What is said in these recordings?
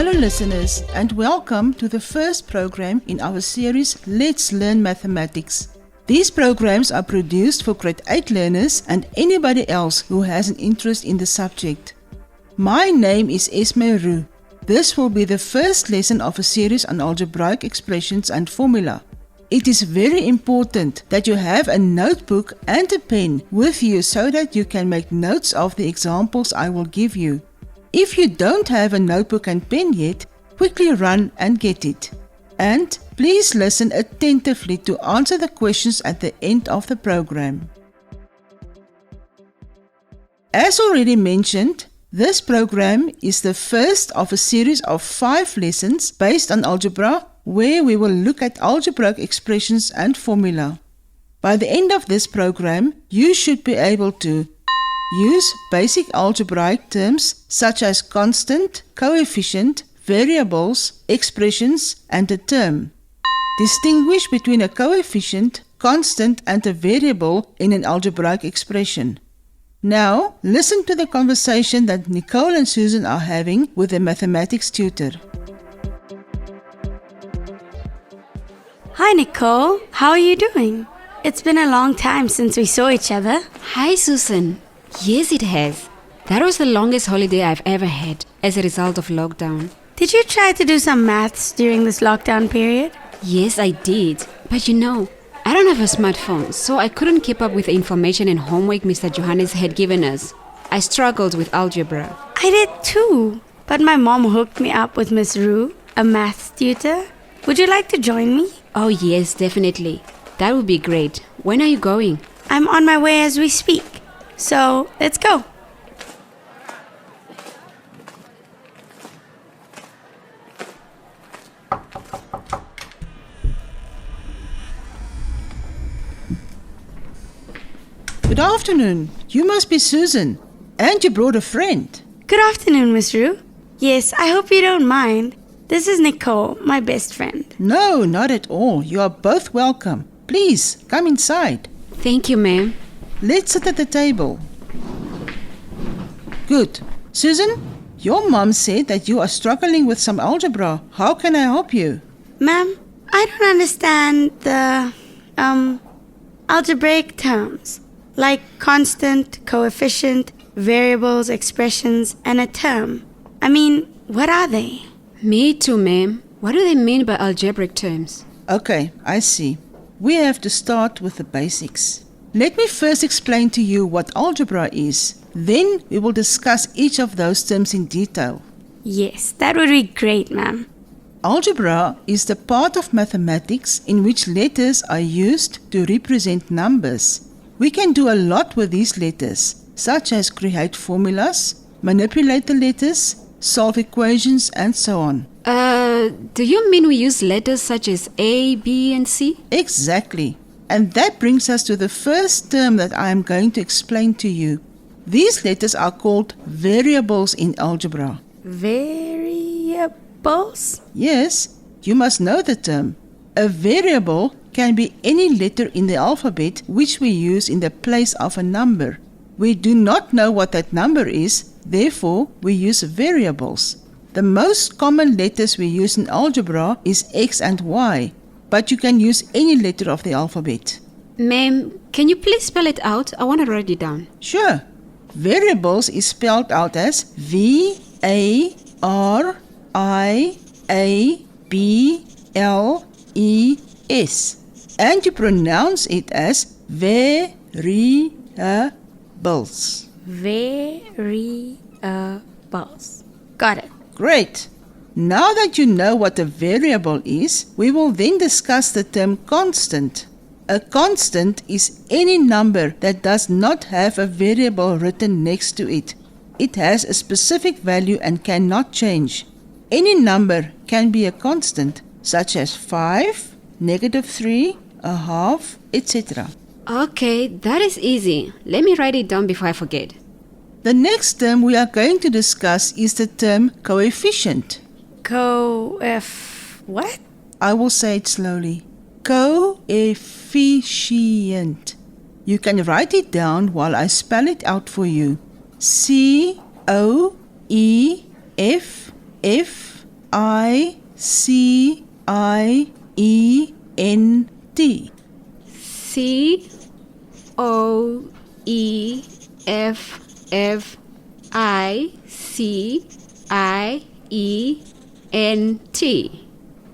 Hello listeners, and welcome to the first program in our series Let's Learn Mathematics. These programs are produced for grade 8 learners and anybody else who has an interest in the subject. My name is Esme Roux. This will be the first lesson of a series on algebraic expressions and formula. It is very important that you have a notebook and a pen with you so that you can make notes of the examples I will give you. If you don't have a notebook and pen yet, quickly run and get it. And please listen attentively to answer the questions at the end of the program. As already mentioned, this program is the first of a series of 5 lessons based on algebra, where we will look at algebraic expressions and formula. By the end of this program, you should be able to use basic algebraic terms such as constant, coefficient, variables, expressions, and a term. Distinguish between a coefficient, constant, and a variable in an algebraic expression. Now, listen to the conversation that Nicole and Susan are having with their mathematics tutor. Hi Nicole, how are you doing? It's been a long time since we saw each other. Hi Susan. Yes, it has. That was the longest holiday I've ever had as a result of lockdown. Did you try to do some maths during this lockdown period? Yes, I did. But I don't have a smartphone, so I couldn't keep up with the information and homework Mr. Johannes had given us. I struggled with algebra. I did too, but my mom hooked me up with Miss Roux, a maths tutor. Would you like to join me? Oh yes, definitely. That would be great. When are you going? I'm on my way as we speak. So, let's go. Good afternoon. You must be Susan. And you brought a friend. Good afternoon, Miss Roux. Yes, I hope you don't mind. This is Nicole, my best friend. No, not at all. You are both welcome. Please, come inside. Thank you, ma'am. Let's sit at the table. Good. Susan, your mom said that you are struggling with some algebra. How can I help you? Ma'am, I don't understand the, algebraic terms, like constant, coefficient, variables, expressions, and a term. I mean, what are they? Me too, ma'am. What do they mean by algebraic terms? Okay, I see. We have to start with the basics. Let me first explain to you what algebra is. Then we will discuss each of those terms in detail. Yes, that would be great, ma'am. Algebra is the part of mathematics in which letters are used to represent numbers. We can do a lot with these letters, such as create formulas, manipulate the letters, solve equations, and so on. Do you mean we use letters such as A, B, and C? Exactly. And that brings us to the first term that I am going to explain to you. These letters are called variables in algebra. Variables? Yes, you must know the term. A variable can be any letter in the alphabet which we use in the place of a number. We do not know what that number is, therefore we use variables. The most common letters we use in algebra is X and Y, but you can use any letter of the alphabet. Ma'am, can you please spell it out? I want to write it down. Sure. Variables is spelled out as V-A-R-I-A-B-L-E-S. And you pronounce it as variables. Variables. Got it. Great. Now that you know what a variable is, we will then discuss the term constant. A constant is any number that does not have a variable written next to it. It has a specific value and cannot change. Any number can be a constant, such as 5, -3, a half, etc. Okay, that is easy. Let me write it down before I forget. The next term we are going to discuss is the term coefficient. What? I will say it slowly. Coefficient. You can write it down while I spell it out for you. C-O-E-F-F C-O-E-F-F-I-E-N-T. Coefficient.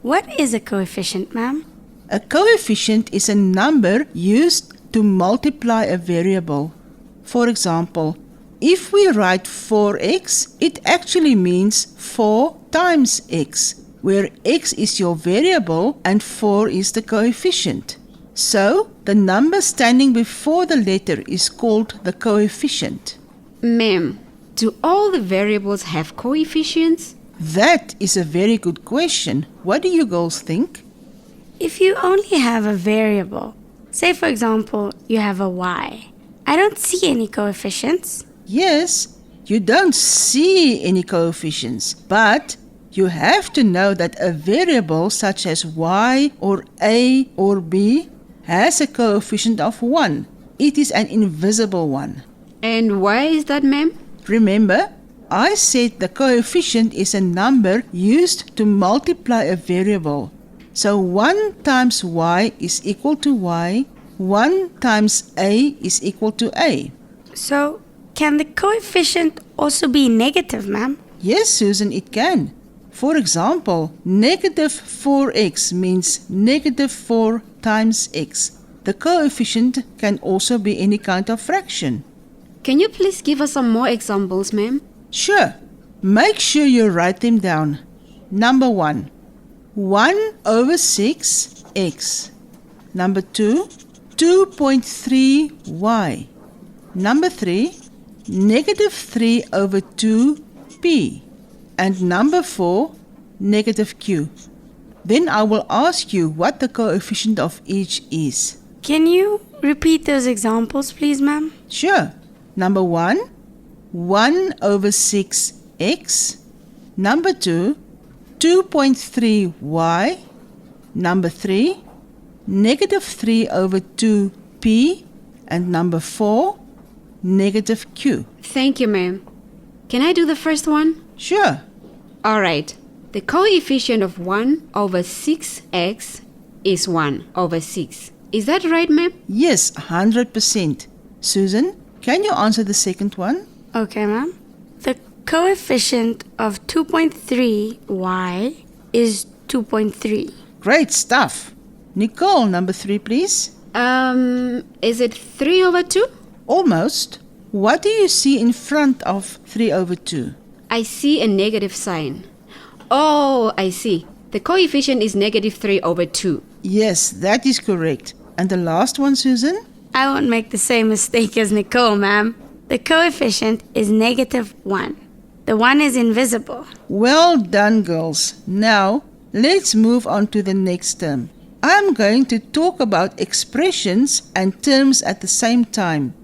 What is a coefficient, ma'am? A coefficient is a number used to multiply a variable. For example, if we write 4x, it actually means 4 times x, where x is your variable and 4 is the coefficient. So, the number standing before the letter is called the coefficient. Ma'am, do all the variables have coefficients? That is a very good question. What do you girls think? If you only have a variable, say for example, you have a y, I don't see any coefficients. Yes, you don't see any coefficients, but you have to know that a variable such as y or a or b has a coefficient of 1. It is an invisible one. And why is that, ma'am? Remember, I said the coefficient is a number used to multiply a variable. So 1 times y is equal to y, 1 times a is equal to a. So, can the coefficient also be negative, ma'am? Yes, Susan, it can. For example, negative 4x means negative 4 times x. The coefficient can also be any kind of fraction. Can you please give us some more examples, ma'am? Sure. Make sure you write them down. Number 1, 1 over 6x. Number 2, 2.3y. Number 3, negative 3 over 2p. And number 4, negative q. Then I will ask you what the coefficient of each is. Can you repeat those examples, please, ma'am? Sure. Number 1, 1 over 6x. Number 2, 2.3y. Number 3, negative 3 over 2p. And number 4, negative q. Thank you, ma'am. Can I do the first one? Sure. All right. The coefficient of 1 over 6x is 1 over 6. Is that right, ma'am? Yes, 100%. Susan, can you answer the second one? Okay, ma'am. The coefficient of 2.3y is 2.3. Great stuff. Nicole, number 3, please. Is it 3 over 2? Almost. What do you see in front of 3 over 2? I see a negative sign. Oh, I see. The coefficient is negative 3 over 2. Yes, that is correct. And the last one, Susan? I won't make the same mistake as Nicole, ma'am. The coefficient is negative 1. The 1 is invisible. Well done, girls. Now, let's move on to the next term. I'm going to talk about expressions and terms at the same time.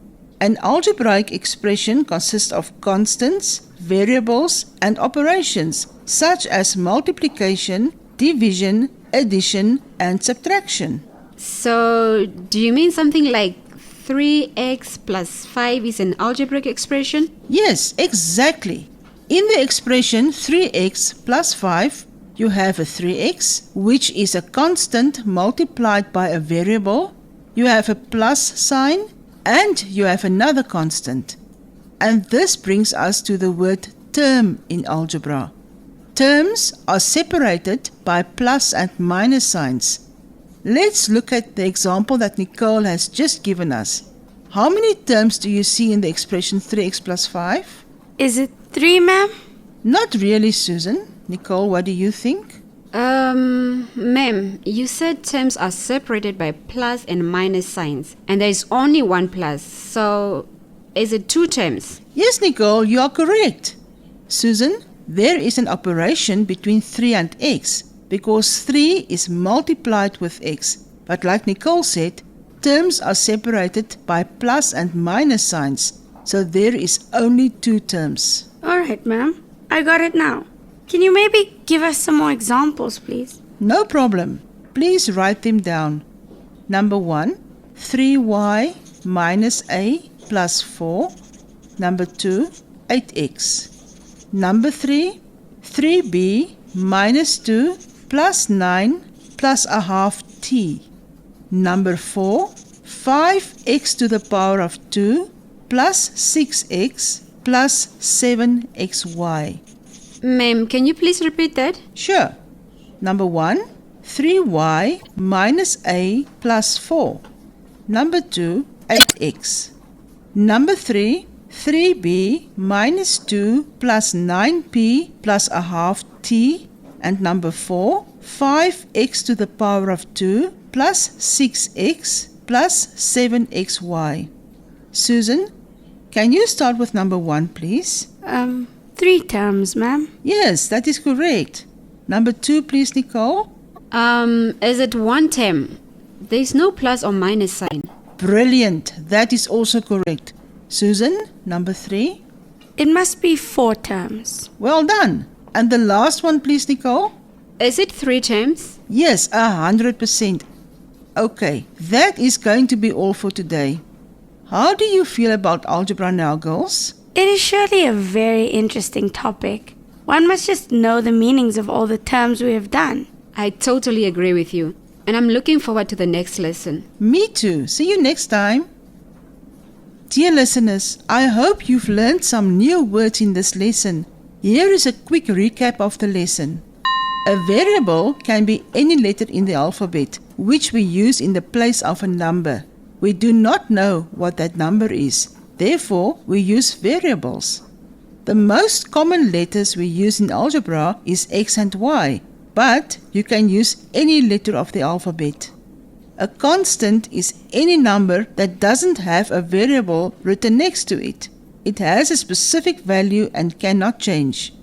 An algebraic expression consists of constants, variables, and operations, such as multiplication, division, addition, and subtraction. So, do you mean something like 3x plus 5 is an algebraic expression? Yes, exactly. In the expression 3x plus 5, you have a 3x, which is a constant multiplied by a variable. You have a plus sign, and you have another constant. And this brings us to the word term in algebra. Terms are separated by plus and minus signs. Let's look at the example that Nicole has just given us. How many terms do you see in the expression 3x plus 5? Is it 3, ma'am? Not really, Susan. Nicole, what do you think? Ma'am, you said terms are separated by plus and minus signs, and there is only one plus, so is it 2 terms? Yes, Nicole, you are correct. Susan, there is an operation between 3 and x, because 3 is multiplied with x. But like Nicole said, terms are separated by plus and minus signs, so there is only 2 terms. Alright, ma'am. I got it now. Can you maybe give us some more examples, please? No problem. Please write them down. Number 1, 3y minus a plus 4. Number 2, 8x. Number 3, 3b minus 2 plus 9 plus a half t. Number 4, 5x to the power of 2 plus 6x plus 7xy. Ma'am, can you please repeat that? Sure. Number 1, 3y minus a plus 4. Number 2, 8x. Number 3, 3b minus 2 plus 9p plus a half t. And number 4, 5x to the power of 2 plus 6x plus 7xy. Susan, can you start with number 1, please? 3 terms, ma'am. Yes, that is correct. Number 2, please, Nicole. Is it 1 term? There's no plus or minus sign. Brilliant. That is also correct. Susan, number 3. It must be 4 terms. Well done. And the last one, please, Nicole. Is it 3 terms? Yes, 100%. Okay, that is going to be all for today. How do you feel about algebra now, girls? It is surely a very interesting topic. One must just know the meanings of all the terms we have done. I totally agree with you. And I'm looking forward to the next lesson. Me too. See you next time. Dear listeners, I hope you've learned some new words in this lesson. Here is a quick recap of the lesson. A variable can be any letter in the alphabet, which we use in the place of a number. We do not know what that number is. Therefore, we use variables. The most common letters we use in algebra is X and Y, but you can use any letter of the alphabet. A constant is any number that doesn't have a variable written next to it. It has a specific value and cannot change.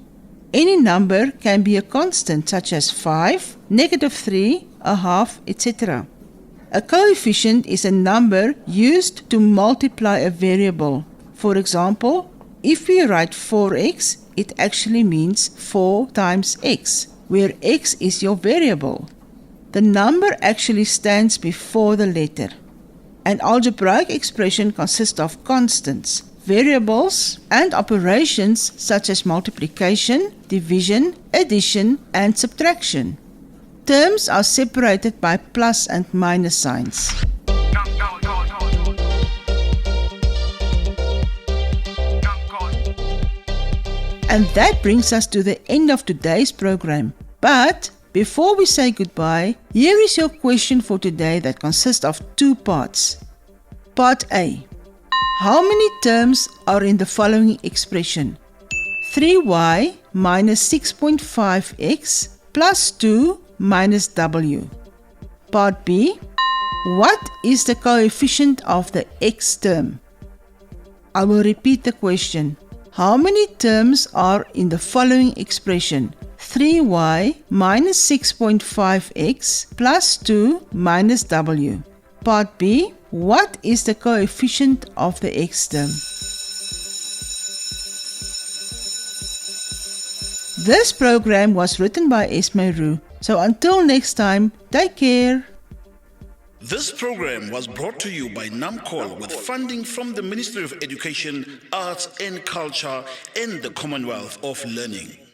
Any number can be a constant such as 5, -3, a half, etc. A coefficient is a number used to multiply a variable. For example, if we write 4x, it actually means 4 times x, where x is your variable. The number actually stands before the letter. An algebraic expression consists of constants, variables, and operations such as multiplication, division, addition, and subtraction. Terms are separated by plus and minus signs. And that brings us to the end of today's program. But before we say goodbye, here is your question for today that consists of 2 parts. Part A. How many terms are in the following expression? 3y minus 6.5x plus 2 minus w. Part B. What is the coefficient of the x term? I will repeat the question. How many terms are in the following expression? 3y minus 6.5x plus 2 minus w. Part B. What is the coefficient of the x term? This program was written by Esme Roo. So until next time, take care. This program was brought to you by NAMCOL with funding from the Ministry of Education, Arts and Culture and the Commonwealth of Learning.